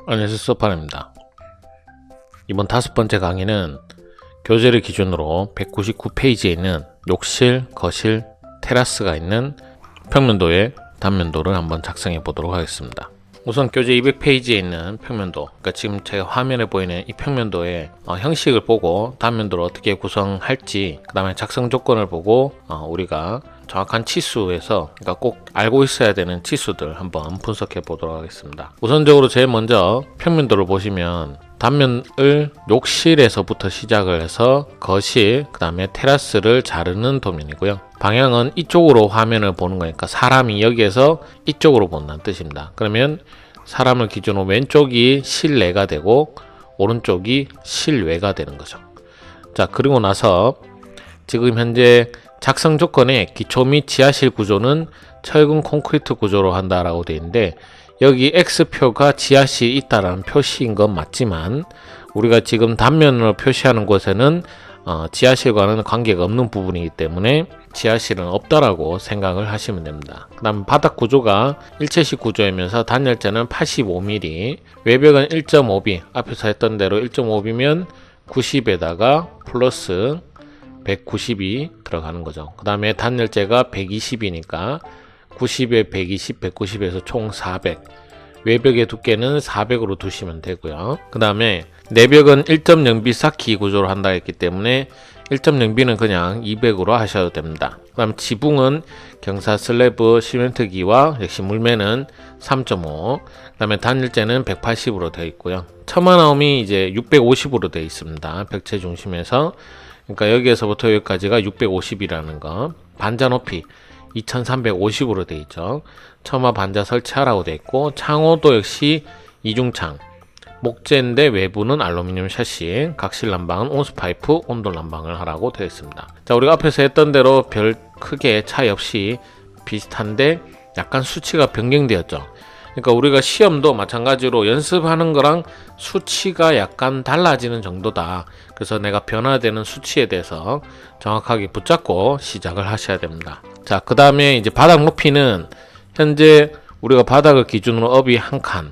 안녕하세요, 소파입니다. 이번 5번째 강의는 교재를 기준으로 199페이지에 있는 욕실, 거실, 테라스가 있는 평면도의 단면도를 한번 작성해 보도록 하겠습니다. 우선 교재 200페이지에 있는 평면도, 그러니까 지금 제가 화면에 보이는 이 평면도의 형식을 보고 단면도를 어떻게 구성할지, 그 다음에 작성 조건을 보고 우리가 정확한 치수에서, 그러니까 꼭 알고 있어야 되는 치수들 한번 분석해 보도록 하겠습니다. 우선적으로 제일 먼저 평면도를 보시면 단면을 욕실에서부터 시작을 해서 거실, 그 다음에 테라스를 자르는 도면이고요. 방향은 이쪽으로 화면을 보는 거니까 사람이 여기에서 이쪽으로 본다는 뜻입니다. 그러면 사람을 기준으로 왼쪽이 실내가 되고 오른쪽이 실외가 되는 거죠. 자, 그리고 나서 지금 현재 작성 조건에 기초 및 지하실 구조는 철근 콘크리트 구조로 한다라고 되어 있는데, 여기 X표가 지하실이 있다라는 표시인 건 맞지만 우리가 지금 단면으로 표시하는 곳에는 지하실과는 관계가 없는 부분이기 때문에 지하실은 없다라고 생각을 하시면 됩니다. 그 다음 바닥 구조가 일체식 구조이면서 단열재는 85mm, 외벽은 1.5B, 앞에서 했던 대로 1.5B면 90에다가 플러스 190이 들어가는 거죠. 그 다음에 단열재가 120이니까 90에 120, 190에서 총 400. 외벽의 두께는 400으로 두시면 되고요. 그 다음에 내벽은 1.0B 쌓기 구조로 한다 했기 때문에 1.0B는 그냥 200으로 하셔도 됩니다. 그 다음 지붕은 경사 슬래브 시멘트기와 역시 물매는 3.5. 그 다음에 단열재는 180으로 되어 있고요. 처마 나옴이 이제 650으로 되어 있습니다. 벽체 중심에서. 그러니까 여기에서부터 여기까지가 650이라는 거. 반자 높이 2350으로 되어 있죠. 처마 반자 설치하라고 되어 있고, 창호도 역시 이중창, 목재인데 외부는 알루미늄 샤시, 각실 난방은 온수 파이프, 온돌 난방을 하라고 되어 있습니다. 자, 우리가 앞에서 했던 대로 별 크게 차이 없이 비슷한데 약간 수치가 변경되었죠. 그러니까 우리가 시험도 마찬가지로 연습하는 거랑 수치가 약간 달라지는 정도다. 그래서 내가 변화되는 수치에 대해서 정확하게 붙잡고 시작을 하셔야 됩니다. 자, 그 다음에 이제 바닥 높이는 현재 우리가 바닥을 기준으로 업이 한 칸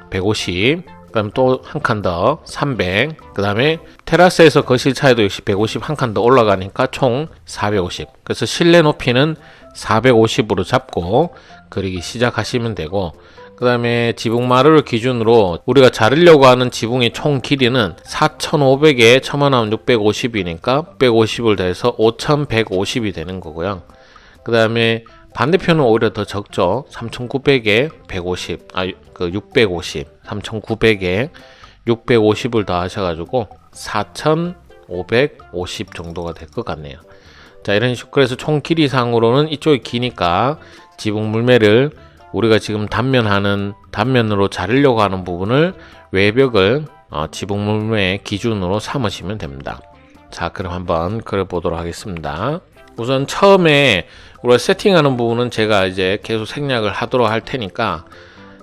150, 그 다음에 또 한 칸 더 300, 그 다음에 테라스에서 거실 차이도 역시 150 한 칸 더 올라가니까 총 450. 그래서 실내 높이는 450으로 잡고 그리기 시작하시면 되고, 그 다음에 지붕마루를 기준으로 우리가 자르려고 하는 지붕의 총 길이는 4500에 처마 나온 650이니까 650을 더해서 5150이 되는 거고요. 그 다음에 반대편은 오히려 더 적죠. 3900에 150, 650, 3900에 650을 더 하셔가지고 4550 정도가 될 것 같네요. 자, 이런 식으로 그래서 총 길이상으로는 이쪽이 기니까 지붕 물매를 우리가 지금 단면으로 자르려고 하는 부분을 외벽을 지붕 물매 기준으로 삼으시면 됩니다. 자, 그럼 한번 그려보도록 하겠습니다. 우선 처음에 우리가 세팅하는 부분은 제가 이제 계속 생략을 하도록 할 테니까,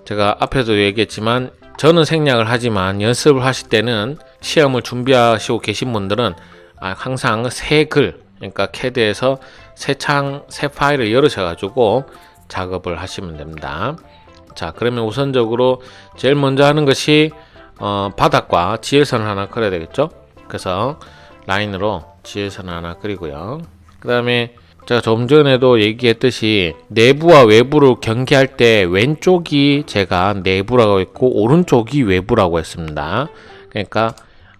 제가 앞에도 얘기했지만 저는 생략을 하지만 연습을 하실 때는, 시험을 준비하시고 계신 분들은 항상 새 글, 그러니까 캐드에서 새 파일을 열으셔가지고 작업을 하시면 됩니다. 자, 그러면 우선적으로 제일 먼저 하는 것이 바닥과 지열선을 하나 그려야 되겠죠. 그래서 라인으로 지열선을 하나 그리고요. 그 다음에 제가 좀 전에도 얘기했듯이 내부와 외부를 경계할 때 왼쪽이 제가 내부라고 했고 오른쪽이 외부라고 했습니다. 그러니까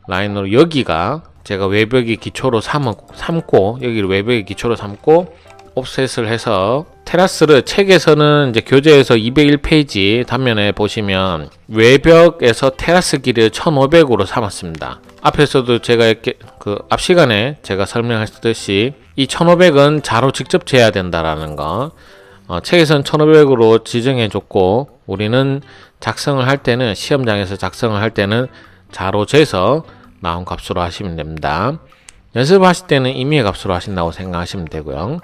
라인으로 여기가 제가 외벽의 기초로 삼고 여기를 외벽의 기초로 삼고 옵셋을 해서, 테라스를 책에서는 이제 교재에서 201페이지 단면에 보시면 외벽에서 테라스 길이를 1500으로 삼았습니다. 앞에서도 제가 이렇게 앞 시간에 제가 설명했듯이 이 1500은 자로 직접 재야 된다라는 거, 책에서는 1500으로 지정해 줬고 우리는 작성을 할 때는, 시험장에서 작성을 할 때는 자로 재서 나온 값으로 하시면 됩니다. 연습하실 때는 임의의 값으로 하신다고 생각하시면 되고요.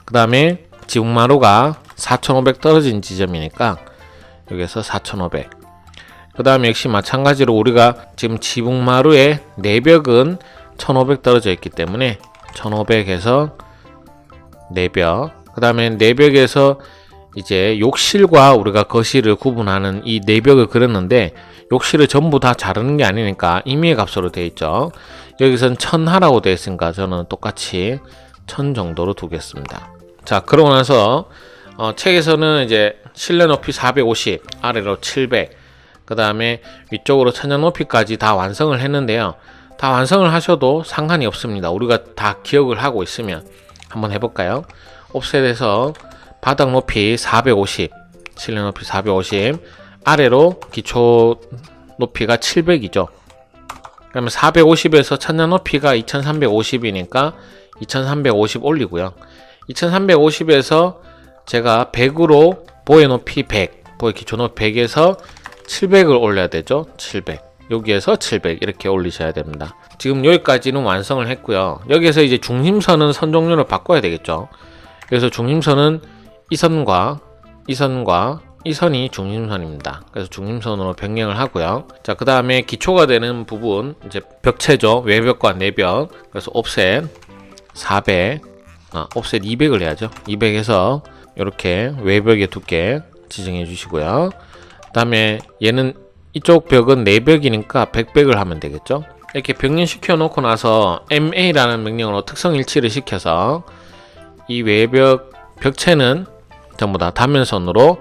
그 다음에 지붕마루가 4500 떨어진 지점이니까 여기서 4500. 그 다음에 역시 마찬가지로 우리가 지금 지붕마루의 내벽은 1500 떨어져 있기 때문에 1500에서 내벽, 그 다음에 내벽에서 이제 욕실과 우리가 거실을 구분하는 이 내벽을 그렸는데, 욕실을 전부 다 자르는 게 아니니까 임의의 값으로 되어 있죠. 여기선 1000 하라고 되어 있으니까 저는 똑같이 1000 정도로 두겠습니다. 자, 그러고 나서 책에서는 이제 실내 높이 450, 아래로 700, 그 다음에 위쪽으로 천장 높이까지 다 완성을 했는데요. 다 완성을 하셔도 상관이 없습니다. 우리가 다 기억을 하고 있으면. 한번 해볼까요? 옵셋에서 바닥 높이 450, 실내 높이 450, 아래로 기초 높이가 700이죠. 그러면 450에서 천장 높이가 2350이니까 2350 올리고요. 2350에서 제가 100으로 보의 높이 100, 보의 기초 높이 100에서 700을 올려야 되죠. 700. 여기에서 700 이렇게 올리셔야 됩니다. 지금 여기까지는 완성을 했고요. 여기에서 이제 중심선은 선 종류를 바꿔야 되겠죠. 그래서 중심선은 이 선과 이 선과 이 선이 중심선입니다. 그래서 중심선으로 변경을 하고요. 자, 그 다음에 기초가 되는 부분, 이제 벽체죠. 외벽과 내벽. 그래서 옵셋 400, 옵셋 200을 해야죠. 200에서 이렇게 외벽의 두께 지정해 주시고요. 그 다음에 얘는 이쪽 벽은 내벽이니까 100을 하면 되겠죠. 이렇게 병렬시켜 놓고 나서 MA라는 명령으로 특성 일치를 시켜서 이 외벽 벽체는 전부 다 단면선으로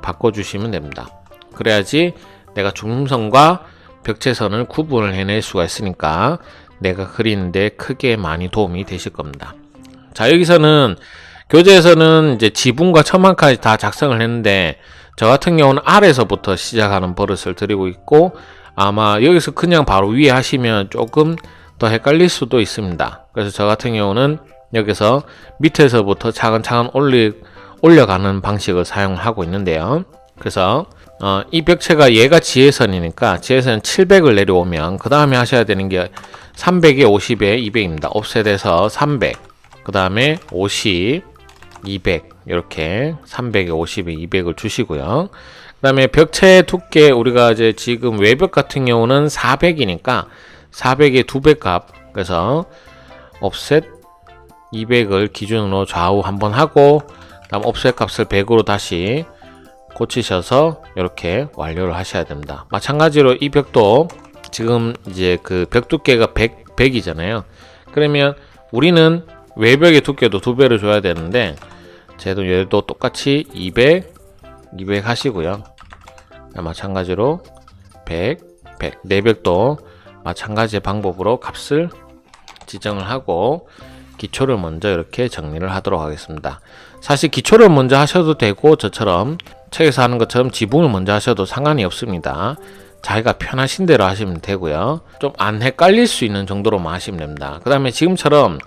바꿔주시면 됩니다. 그래야지 내가 중심선과 벽체선을 구분을 해낼 수가 있으니까 내가 그리는데 크게 많이 도움이 되실 겁니다. 자, 여기서는 교재에서는 이제 지붕과 천막까지 다 작성을 했는데 저 같은 경우는 아래에서부터 시작하는 버릇을 드리고 있고, 아마 여기서 그냥 바로 위에 하시면 조금 더 헷갈릴 수도 있습니다. 그래서 저 같은 경우는 여기서 밑에서부터 차근차근 올려가는 방식을 사용하고 있는데요. 그래서 이 벽체가 얘가 지혜선이니까 지혜선 700을 내려오면 그 다음에 하셔야 되는 게 300에 50에 200입니다. 옵셋에서 300, 그 다음에 50, 200 이렇게 300에 50에 200을 주시고요. 그 다음에 벽체 두께 우리가 이제 지금 외벽 같은 경우는 400이니까 400의 2배 값, 그래서 옵셋 200을 기준으로 좌우 한번 하고 다음 옵셋 값을 100으로 다시 고치셔서 이렇게 완료를 하셔야 됩니다. 마찬가지로 이 벽도 지금 이제 그 벽 두께가 100이잖아요. 그러면 우리는 외벽의 두께도 2배를 줘야 되는데 얘도 똑같이 200 하시고요. 마찬가지로 100 내벽도 마찬가지의 방법으로 값을 지정을 하고 기초를 먼저 이렇게 정리를 하도록 하겠습니다. 사실 기초를 먼저 하셔도 되고 저처럼 책에서 하는 것처럼 지붕을 먼저 하셔도 상관이 없습니다. 자기가 편하신 대로 하시면 되고요. 좀 안 헷갈릴 수 있는 정도로만 하시면 됩니다. 그 다음에 지금처럼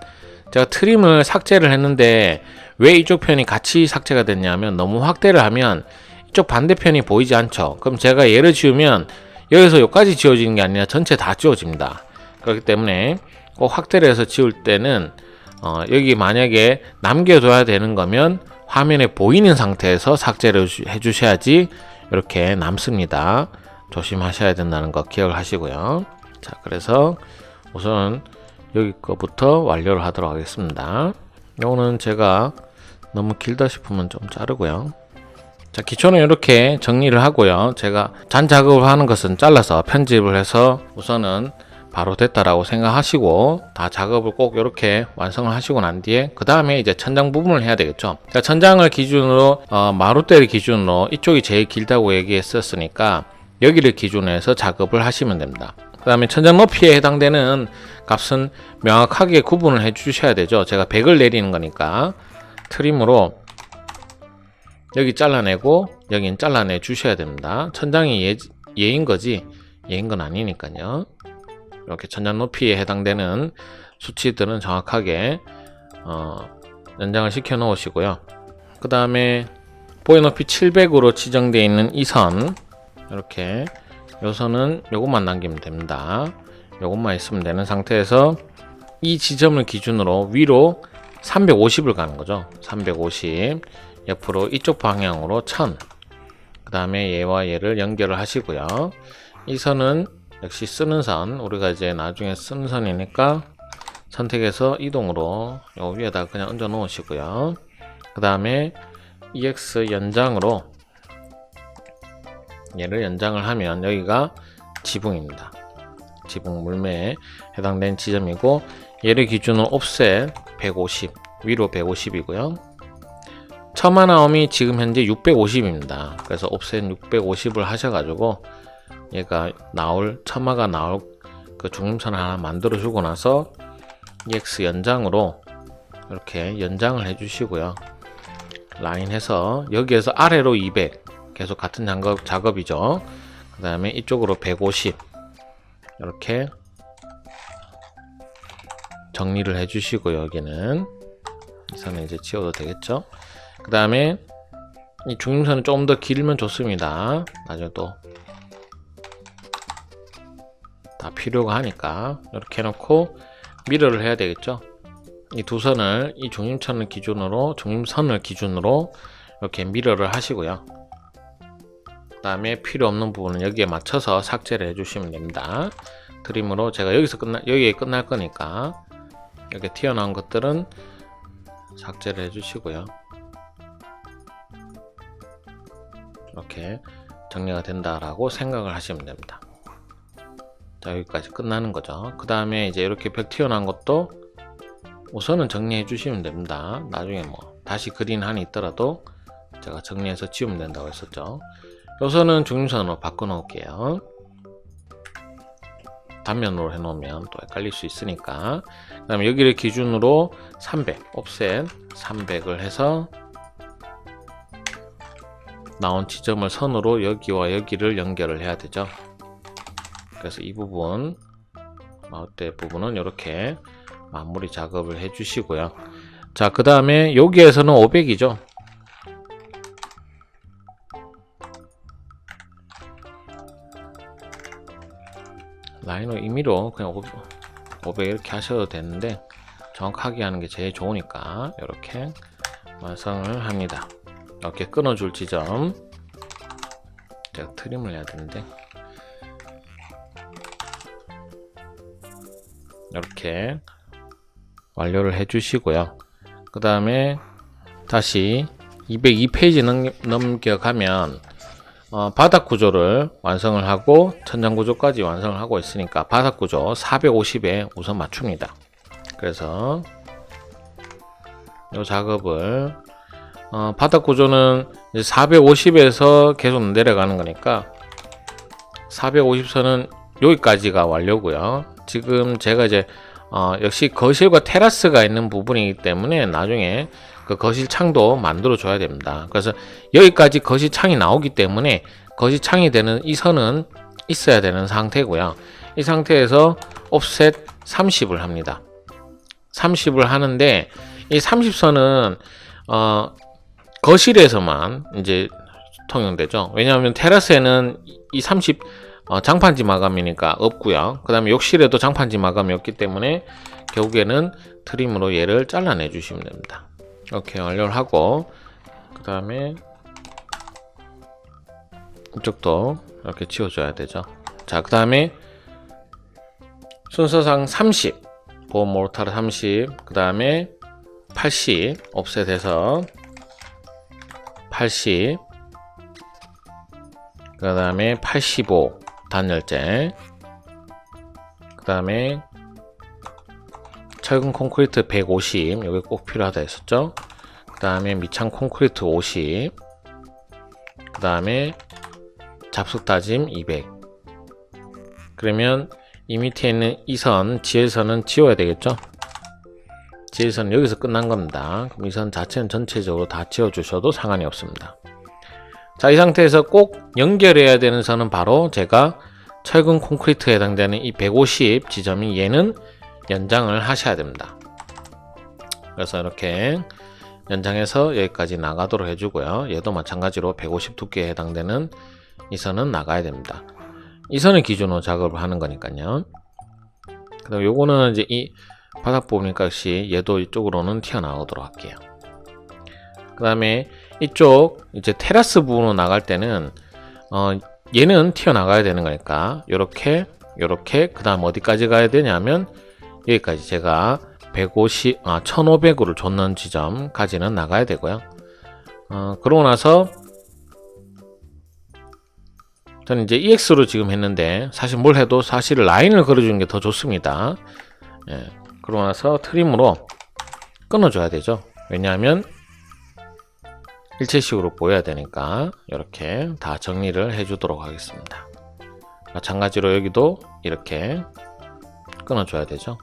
제가 트림을 삭제를 했는데 왜 이쪽 편이 같이 삭제가 됐냐면 너무 확대를 하면 이쪽 반대편이 보이지 않죠. 그럼 제가 얘를 지우면 여기서 여기까지 지워지는 게 아니라 전체 다 지워집니다. 그렇기 때문에 꼭 확대를 해서 지울 때는 여기 만약에 남겨둬야 되는 거면 화면에 보이는 상태에서 삭제를 해주셔야지 이렇게 남습니다. 조심하셔야 된다는 거 기억을 하시고요. 자, 그래서 우선 여기 거부터 완료를 하도록 하겠습니다. 요거는 제가 너무 길다 싶으면 좀 자르고요. 자, 기초는 이렇게 정리를 하고요. 제가 잔 작업을 하는 것은 잘라서 편집을 해서 우선은 바로 됐다라고 생각하시고 다 작업을 꼭 이렇게 완성을 하시고 난 뒤에 그 다음에 이제 천장 부분을 해야 되겠죠. 자, 천장을 기준으로 마룻대를 기준으로 이쪽이 제일 길다고 얘기했었으니까 여기를 기준으로 해서 작업을 하시면 됩니다. 그 다음에 천장 높이에 해당되는 값은 명확하게 구분을 해 주셔야 되죠. 제가 100을 내리는 거니까 트림으로 여기 잘라내고 여긴 잘라내 주셔야 됩니다. 천장이 얘인 거지 얘인 건 아니니까요. 이렇게 천장 높이에 해당되는 수치들은 정확하게 연장을 시켜 놓으시고요. 그 다음에 보의 높이 700으로 지정되어 있는 이 선, 이렇게 요 선은 요것만 남기면 됩니다. 요것만 있으면 되는 상태에서 이 지점을 기준으로 위로 350을 가는 거죠. 350 옆으로 이쪽 방향으로 1000, 그 다음에 얘와 얘를 연결을 하시고요. 이 선은 역시 쓰는 선, 우리가 이제 나중에 쓰는 선이니까 선택해서 이동으로 요 위에다 그냥 얹어 놓으시고요. 그 다음에 EX 연장으로 얘를 연장을 하면 여기가 지붕입니다. 지붕 물매에 해당된 지점이고, 얘를 기준으로 옵셋 150, 위로 150이고요. 처마 나옴이 지금 현재 650입니다. 그래서 옵셋 650을 하셔가지고 얘가 처마가 나올 그 중림선을 하나 만들어 주고 나서 EX 연장으로 이렇게 연장을 해 주시고요. 라인 해서 여기에서 아래로 200, 계속 같은 작업이죠. 그 다음에 이쪽으로 150 이렇게 정리를 해 주시고, 여기는 이 선을 이제 지워도 되겠죠. 그 다음에 이 중림선은 조금 더 길면 좋습니다. 나중에 또 다 필요가 하니까 이렇게 해놓고 미러를 해야 되겠죠. 이 두 선을, 이 중림선을 기준으로 이렇게 미러를 하시고요. 그 다음에 필요 없는 부분은 여기에 맞춰서 삭제를 해주시면 됩니다. 트림으로 제가 여기에 끝날 거니까 이렇게 튀어나온 것들은 삭제를 해주시고요. 이렇게 정리가 된다라고 생각을 하시면 됩니다. 자, 여기까지 끝나는 거죠. 그 다음에 이제 이렇게 벽 튀어나온 것도 우선은 정리해 주시면 됩니다. 나중에 뭐 다시 그린 한이 있더라도 제가 정리해서 지우면 된다고 했었죠. 요선은 중림선으로 바꿔 놓을게요. 단면으로 해 놓으면 또 헷갈릴 수 있으니까. 그 다음에 여기를 기준으로 300, 옵셋 300을 해서 나온 지점을 선으로 여기와 여기를 연결을 해야 되죠. 그래서 이 부분, 마우대 부분은 이렇게 마무리 작업을 해 주시고요. 자, 그 다음에 여기에서는 500이죠. 라인을 임의로 그냥 500 이렇게 하셔도 되는데, 정확하게 하는 게 제일 좋으니까 이렇게 완성을 합니다. 이렇게 끊어줄 지점, 제가 트림을 해야 되는데, 이렇게 완료를 해 주시고요. 그 다음에 다시 202페이지 넘겨가면 바닥 구조를 완성을 하고 천장 구조까지 완성을 하고 있으니까 바닥 구조 450에 우선 맞춥니다. 그래서 이 작업을 바닥 구조는 450에서 계속 내려가는 거니까 450선은 여기까지가 완료고요. 지금 제가 이제 역시 거실과 테라스가 있는 부분이기 때문에 나중에 그 거실 창도 만들어 줘야 됩니다. 그래서 여기까지 거실 창이 나오기 때문에 거실 창이 되는 이 선은 있어야 되는 상태고요. 이 상태에서 옵셋 30을 합니다. 30을 하는데 이 30선은 거실에서만 이제 통용되죠. 왜냐하면 테라스에는 이 30 장판지 마감이니까 없고요. 그 다음에 욕실에도 장판지 마감이 없기 때문에 결국에는 트림으로 얘를 잘라내 주시면 됩니다. 이렇게 완료를 하고, 그 다음에 이쪽도 이렇게 지워줘야 되죠. 자, 그 다음에 순서상 30 보험 모르타르 30, 그 다음에 80 옵셋해서 80, 그 다음에 85 단열재, 그 다음에 철근 콘크리트 150, 여기 꼭 필요하다 했었죠. 그 다음에 밑창 콘크리트 50, 그 다음에 잡석 다짐 200. 그러면 이 밑에 있는 이 선, 지혜선은 지워야 되겠죠. 지혜선은 여기서 끝난 겁니다. 그럼 이 선 자체는 전체적으로 다 지워 주셔도 상관이 없습니다. 자, 이 상태에서 꼭 연결해야 되는 선은 바로 제가 철근 콘크리트에 해당되는 이 150 지점이, 얘는 연장을 하셔야 됩니다. 그래서 이렇게 연장해서 여기까지 나가도록 해주고요. 얘도 마찬가지로 150 두께에 해당되는 이 선은 나가야 됩니다. 이 선을 기준으로 작업을 하는 거니까요. 그 다음에 요거는 이제 이 바닥 부분이니까 역시 얘도 이쪽으로는 튀어나오도록 할게요. 그 다음에 이쪽 이제 테라스 부분으로 나갈 때는 얘는 튀어나가야 되는 거니까 요렇게 그 다음 어디까지 가야 되냐면 여기까지 제가 1500으로 줬는 지점까지는 나가야 되고요. 그러고 나서 저는 이제 EX로 지금 했는데 사실 뭘 해도 사실 라인을 그려주는 게 더 좋습니다. 예, 그러고 나서 트림으로 끊어줘야 되죠. 왜냐하면 일체식으로 보여야 되니까 이렇게 다 정리를 해주도록 하겠습니다. 마찬가지로 여기도 이렇게 끊어줘야 되죠.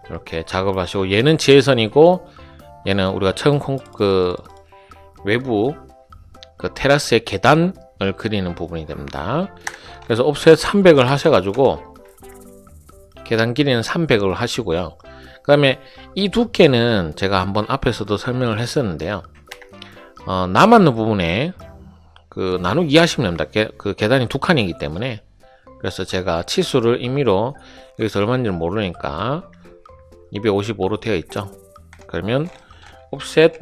이렇게 작업을 하시고, 얘는 지혜선이고 얘는 우리가 처음 외부 테라스의 계단을 그리는 부분이 됩니다. 그래서 옵셋 300을 하셔가지고 계단 길이는 300을 하시고요. 그 다음에 이 두께는 제가 한번 앞에서도 설명을 했었는데요. 남았는 부분에 나누기 하시면 됩니다. 계단이 두 칸이기 때문에. 그래서 제가 치수를 임의로 여기서 얼마인지는 모르니까 255로 되어 있죠. 그러면 옵셋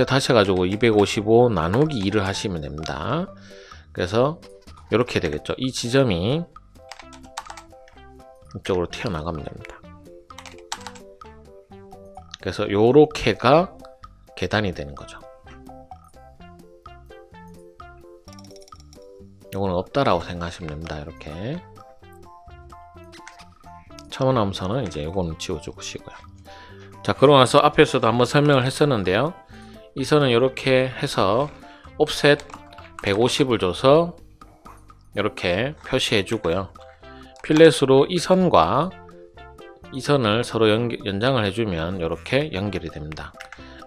하셔가지고 255 나누기 2를 하시면 됩니다. 그래서 이렇게 되겠죠. 이 지점이 이쪽으로 튀어나가면 됩니다. 그래서 요렇게가 계단이 되는 거죠. 요거는 없다라고 생각하시면 됩니다. 이렇게 첨언함선은 이제 요거는 지워주시고요. 자, 그러고 나서 앞에서도 한번 설명을 했었는데요. 이 선은 이렇게 해서 옵셋 150을 줘서 이렇게 표시해 주고요. 필렛으로 이 선과 이 선을 서로 연장을 해주면 이렇게 연결이 됩니다.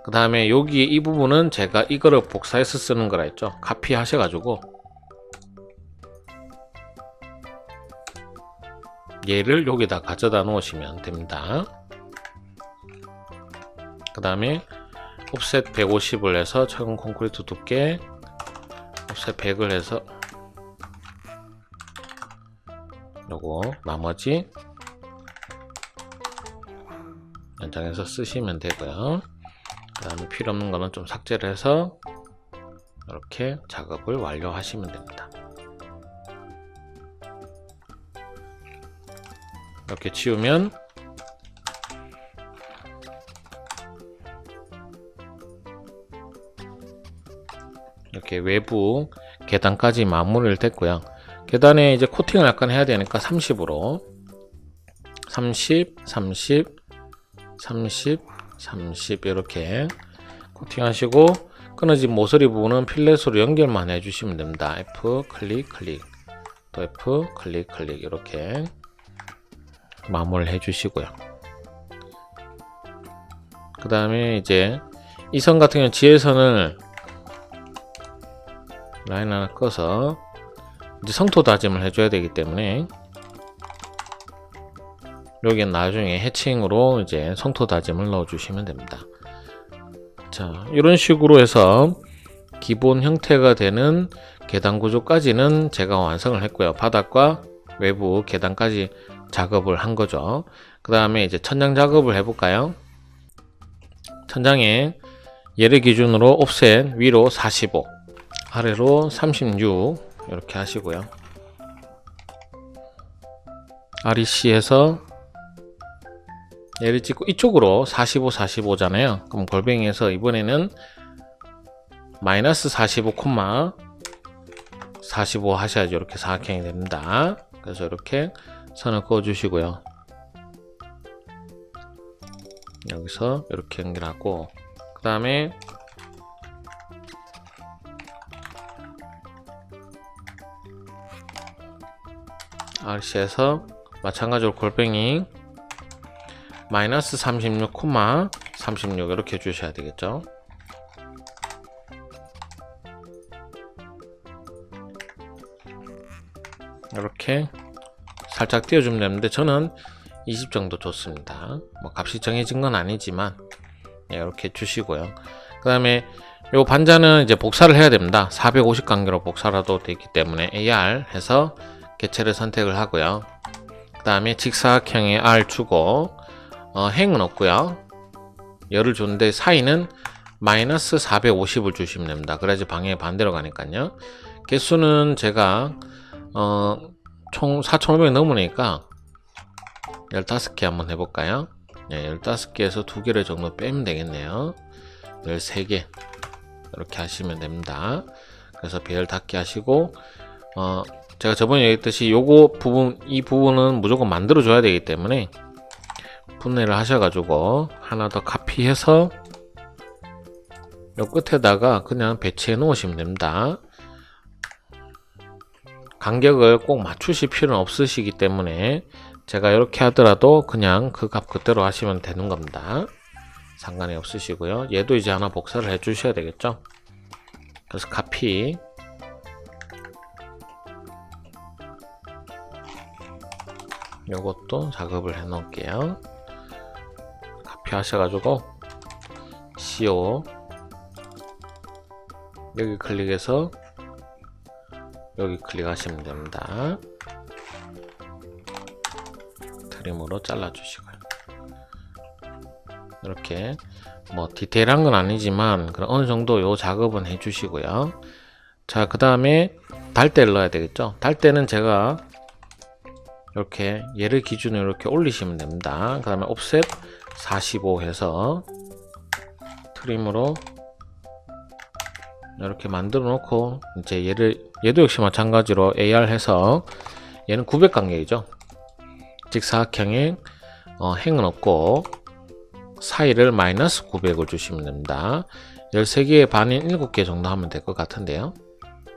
그 다음에 여기 이 부분은 제가 이거를 복사해서 쓰는 거라 했죠. 카피 하셔가지고 얘를 여기다 가져다 놓으시면 됩니다. 그 다음에 옵셋 150을 해서 철근 콘크리트 두께 옵셋 100을 해서 요거 나머지 연장해서 쓰시면 되고요. 그 다음에 필요 없는 거는 좀 삭제를 해서 이렇게 작업을 완료하시면 됩니다. 이렇게 치우면 이렇게 외부 계단까지 마무리를 됐고요. 계단에 이제 코팅을 약간 해야 되니까 30으로 30, 30, 30, 30 이렇게 코팅하시고, 끊어진 모서리 부분은 필렛으로 연결만 해주시면 됩니다. F 클릭 클릭 또 F 클릭 클릭 이렇게 마무리를 해주시고요. 그 다음에 이제 이 선 같은 경우는 지혜선을 라인 하나 꺼서 이제 성토 다짐을 해줘야 되기 때문에 여기는 나중에 해칭으로 이제 성토 다짐을 넣어주시면 됩니다. 자, 이런 식으로 해서 기본 형태가 되는 계단 구조까지는 제가 완성을 했고요. 바닥과 외부 계단까지 작업을 한 거죠. 그 다음에 이제 천장 작업을 해볼까요? 천장에 얘를 기준으로 옵셋 위로 45, 아래로 36 이렇게 하시고요. REC에서 얘를 찍고 이쪽으로 45, 45잖아요. 그럼 골뱅이에서 이번에는 마이너스 45, 45 하셔야죠. 이렇게 사각형이 됩니다. 그래서 이렇게 선을 그어 주시고요. 여기서 이렇게 연결하고, 그 다음에 RC에서 마찬가지로 골뱅이 마이너스 36, 36 이렇게 해주셔야 되겠죠. 이렇게 살짝 띄워주면 되는데 저는 20 정도 좋습니다. 뭐 값이 정해진 건 아니지만 이렇게 주시고요. 그 다음에 요 반자는 이제 복사를 해야 됩니다. 450 간격으로 복사라도 되기 때문에 AR 해서 개체를 선택을 하고요. 그 다음에 직사각형에 R 주고 행은 없고요. 열을 줬는데 사이는 마이너스 450을 주시면 됩니다. 그래야지 방향이 반대로 가니까요. 개수는 제가 총 4,500 넘으니까 15개 한번 해볼까요? 네, 15개에서 2개를 정도 빼면 되겠네요. 13개 이렇게 하시면 됩니다. 그래서 배열 닫기 하시고 제가 저번에 얘기했듯이 이 부분은 무조건 만들어 줘야 되기 때문에 분해를 하셔가지고 하나 더 카피해서 요 끝에다가 그냥 배치해 놓으시면 됩니다. 간격을 꼭 맞추실 필요는 없으시기 때문에 제가 이렇게 하더라도 그냥 그 값 그대로 하시면 되는 겁니다. 상관이 없으시고요. 얘도 이제 하나 복사를 해 주셔야 되겠죠. 그래서 카피, 요것도 작업을 해 놓을게요. 카피 하셔가지고 CO 여기 클릭해서 여기 클릭하시면 됩니다. 트림으로 잘라 주시고요. 이렇게 뭐 디테일한 건 아니지만 그런 어느 정도 요 작업은 해 주시고요. 자, 그 다음에 달대를 넣어야 되겠죠. 달대는 제가 이렇게 얘를 기준으로 이렇게 올리시면 됩니다. 그 다음에 옵셋 45 해서 트림으로 이렇게 만들어 놓고 이제 얘도 역시 마찬가지로 AR 해서 얘는 900 간격이죠. 직사각형에 행은 없고 사이를 마이너스 900을 주시면 됩니다. 13개의 반인 7개 정도 하면 될 것 같은데요.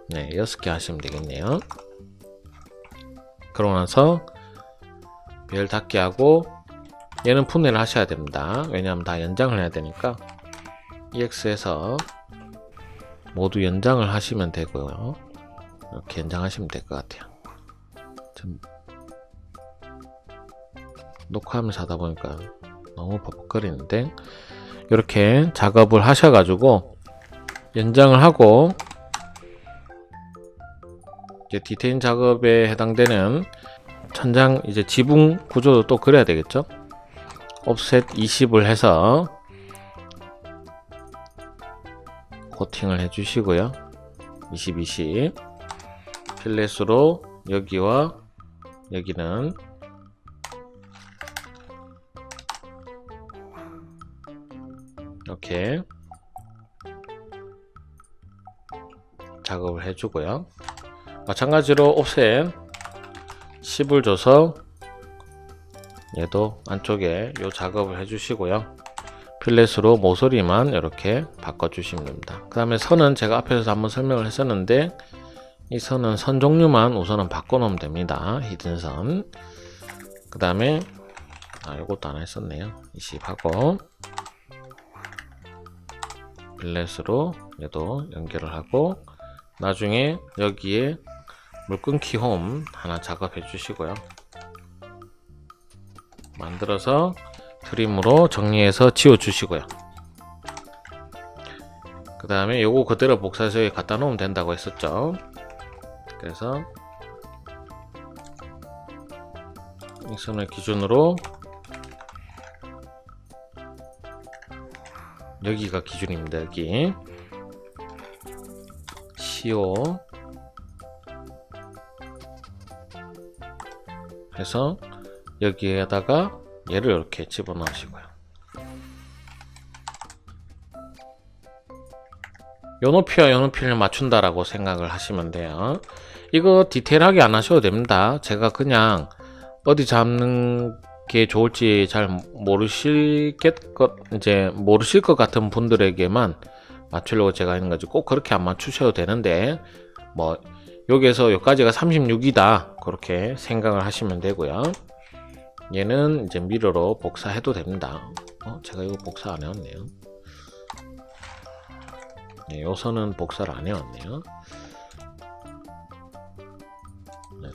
네, 6개 하시면 되겠네요. 그러고 나서 배열 닫기 하고 얘는 분해를 하셔야 됩니다. 왜냐하면 다 연장을 해야 되니까 EX에서 모두 연장을 하시면 되고요. 이렇게 연장하시면 될 것 같아요. 좀 녹화하면서 하다 보니까 너무 버벅거리는데 이렇게 작업을 하셔가지고 연장을 하고 이제 디테일 작업에 해당되는 천장 이제 지붕 구조도 또 그려야 되겠죠. 옵셋 20을 해서 코팅을 해 주시고요. 20 필렛으로 여기와 여기는 이렇게 작업을 해 주고요. 마찬가지로 옵셋 10을 줘서 얘도 안쪽에 요 작업을 해 주시고요. 필렛으로 모서리만 이렇게 바꿔 주시면 됩니다. 그 다음에 선은 제가 앞에서 한번 설명을 했었는데 이 선은 선 종류만 우선은 바꿔 놓으면 됩니다. 히든선. 그 다음에 요것도 안 했었네요. 20 하고 필렛으로 얘도 연결을 하고 나중에 여기에 물 끊기 홈 하나 작업해 주시고요. 만들어서 트림으로 정리해서 지워 주시고요. 그 다음에 요거 그대로 복사해서 여기 갖다 놓으면 된다고 했었죠. 그래서 이 선을 기준으로 여기가 기준입니다. 여기 CO 해서 여기에다가 얘를 이렇게 집어넣으시고요. 요 높이와 요 높이를 맞춘다라고 생각을 하시면 돼요. 이거 디테일하게 안 하셔도 됩니다. 제가 그냥 어디 잡는 게 좋을지 잘 모르실 것 같은 분들에게만 맞추려고 제가 하는 거지 꼭 그렇게 안 맞추셔도 되는데 뭐 여기에서 여기까지가 36이다 그렇게 생각을 하시면 되고요. 얘는 이제 미러로 복사해도 됩니다. 제가 이거 복사 안 해왔네요. 네, 요 선은 복사를 안 해왔네요. 네.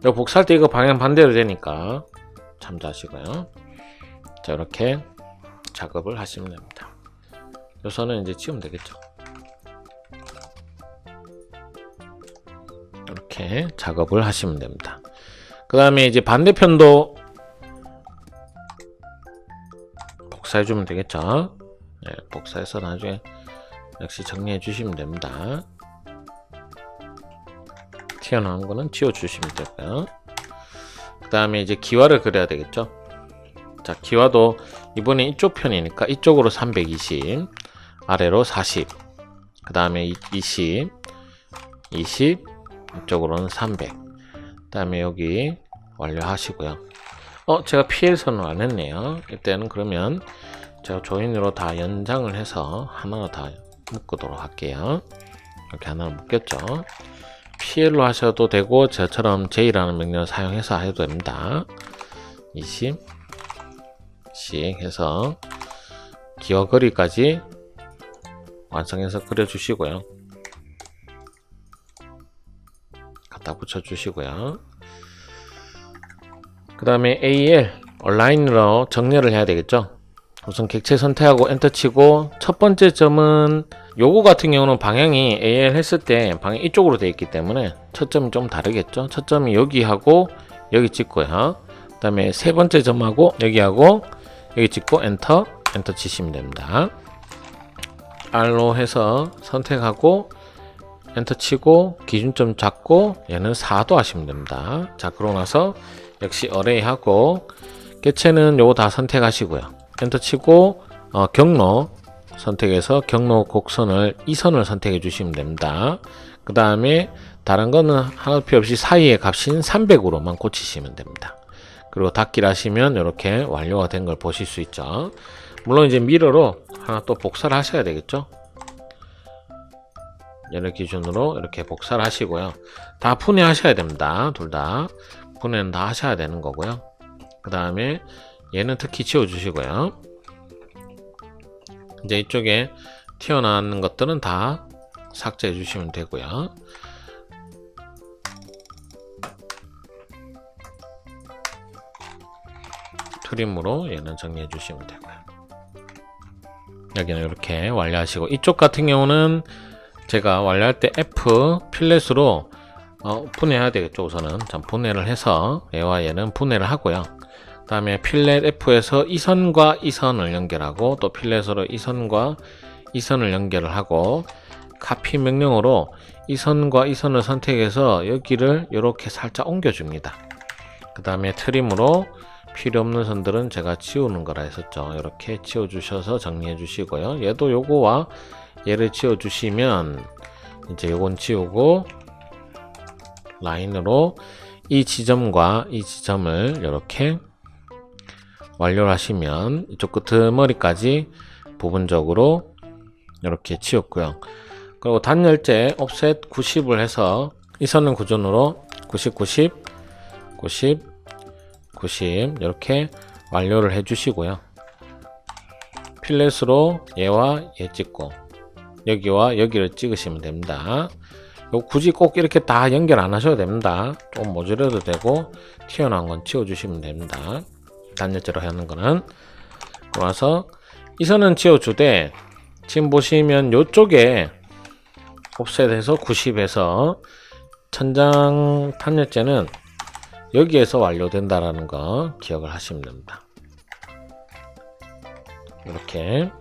요 복사할 때 이거 방향 반대로 되니까 참조하시고요. 자, 이렇게 작업을 하시면 됩니다. 요 선은 이제 지우면 되겠죠. 이렇게 작업을 하시면 됩니다. 그 다음에 이제 반대편도 복사해 주면 되겠죠. 네, 복사해서 나중에 역시 정리해 주시면 됩니다. 튀어나온 거는 지워 주시면 되고요. 그 다음에 이제 기와를 그려야 되겠죠. 자, 기와도 이번에 이쪽 편이니까 이쪽으로 320 아래로 40 그 다음에 20 이쪽으로는 300. 그 다음에 여기 완료하시고요. 제가 PL선을 안 했네요. 이때는 그러면 제가 조인으로 다 연장을 해서 하나 다 묶도록 할게요. 이렇게 하나를 묶였죠. PL로 하셔도 되고 저처럼 J라는 명령을 사용해서 해도 됩니다. 20씩 해서 기어거리까지 완성해서 그려주시고요. 갖다 붙여주시고요. 그 다음에 AL 온라인으로 정렬을 해야 되겠죠. 우선 객체 선택하고 엔터 치고, 첫 번째 점은 요거 같은 경우는 방향이 AL 했을 때 방향 이쪽으로 되어 있기 때문에 첫 점이 좀 다르겠죠. 첫 점이 여기하고 여기 찍고요. 그 다음에 세 번째 점하고 여기하고 여기 찍고 엔터 치시면 됩니다. R로 해서 선택하고 엔터 치고 기준점 잡고 얘는 4도 하시면 됩니다. 자, 그러고 나서 역시 어레이 하고 객체는 요거 다 선택하시고요. 엔터 치고 경로 선택해서 경로 곡선을 2선을 선택해 주시면 됩니다. 그 다음에 다른 거는 하나도 필요 없이 사이의 값인 300으로만 고치시면 됩니다. 그리고 닫기를 하시면 이렇게 완료가 된 걸 보실 수 있죠. 물론 이제 미러로 하나 또 복사를 하셔야 되겠죠. 얘를 기준으로 이렇게 복사를 하시고요. 다 분해하셔야 됩니다. 둘 다 분해는 다 하셔야 되는 거고요. 그 다음에 얘는 특히 지워주시고요. 이제 이쪽에 튀어나오는 것들은 다 삭제해 주시면 되고요. 트림으로 얘는 정리해 주시면 되고요. 여기는 이렇게 완료하시고, 이쪽 같은 경우는 제가 완료할 때 F 필렛으로 분해해야 되겠죠. 우선은 분해를 해서 얘와 얘는 분해를 하고요. 그 다음에 필렛 F에서 이 선과 이 선을 연결하고, 또 필렛으로 이 선과 이 선을 연결을 하고, 카피 명령으로 이 선과 이 선을 선택해서 여기를 이렇게 살짝 옮겨줍니다. 그 다음에 트림으로 필요 없는 선들은 제가 지우는 거라 했었죠. 이렇게 지워 주셔서 정리해 주시고요. 얘도 요거와 얘를 지워 주시면 이제 요건 지우고 라인으로 이 지점과 이 지점을 이렇게 완료를 하시면 이쪽 끄트머리까지 부분적으로 이렇게 지웠고요. 그리고 단열재 옵셋 90을 해서 이 선은 구준으로 90, 90, 90, 90 이렇게 완료를 해 주시고요. 필렛으로 얘와 얘 찍고 여기와 여기를 찍으시면 됩니다. 굳이 꼭 이렇게 다 연결 안 하셔도 됩니다. 좀 모자라도 되고 튀어나온 건 지워주시면 됩니다. 단열재로 하는 거는. 그래서 이 선은 지워주되, 지금 보시면 요쪽에 옵셋에서 90에서 천장 단열재는 여기에서 완료된다라는 거 기억을 하시면 됩니다. 이렇게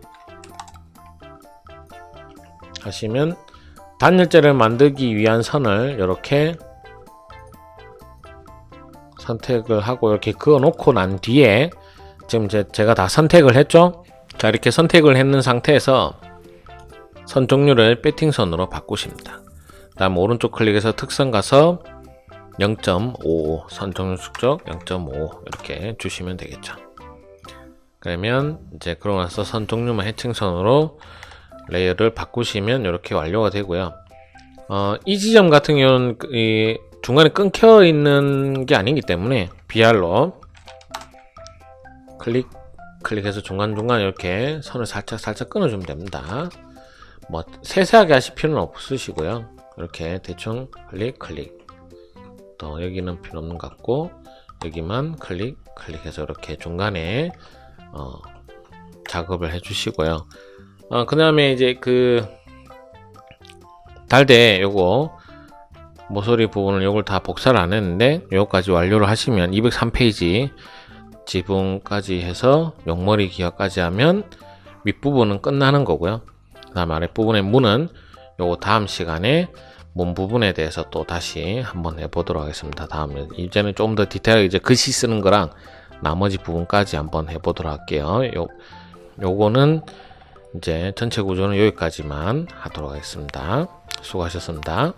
하시면 단열재를 만들기 위한 선을 이렇게 선택을 하고 이렇게 그어 놓고 난 뒤에, 지금 제가 다 선택을 했죠. 자, 이렇게 선택을 했는 상태에서 선 종류를 배팅선으로 바꾸십니다. 그 다음 오른쪽 클릭해서 특선 가서 0.55 선 종류 축적 0.5 이렇게 주시면 되겠죠. 그러면 이제 그러고 나서 선 종류만 해칭선으로 레이어를 바꾸시면 이렇게 완료가 되고요. 이 지점 같은 경우는 이 중간에 끊겨 있는 게 아니기 때문에 BR로 클릭해서 중간중간 이렇게 선을 살짝 끊어주면 됩니다. 뭐 세세하게 하실 필요는 없으시고요. 이렇게 대충 클릭 또 여기는 필요 없는 것 같고, 여기만 클릭해서 이렇게 중간에 작업을 해 주시고요. 그 다음에 이제 그 달대 요거 모서리 부분을 요걸 다 복사를 안 했는데 요거까지 완료를 하시면 203페이지 지붕까지 해서 용머리 기어까지 하면 윗부분은 끝나는 거고요. 그 다음 아랫부분의 문은 요거 다음 시간에 문 부분에 대해서 또 다시 한번 해보도록 하겠습니다. 다음에 이제는 좀 더 디테일하게 이제 글씨 쓰는 거랑 나머지 부분까지 한번 해보도록 할게요. 요거는 이제 전체 구조는 여기까지만 하도록 하겠습니다. 수고하셨습니다.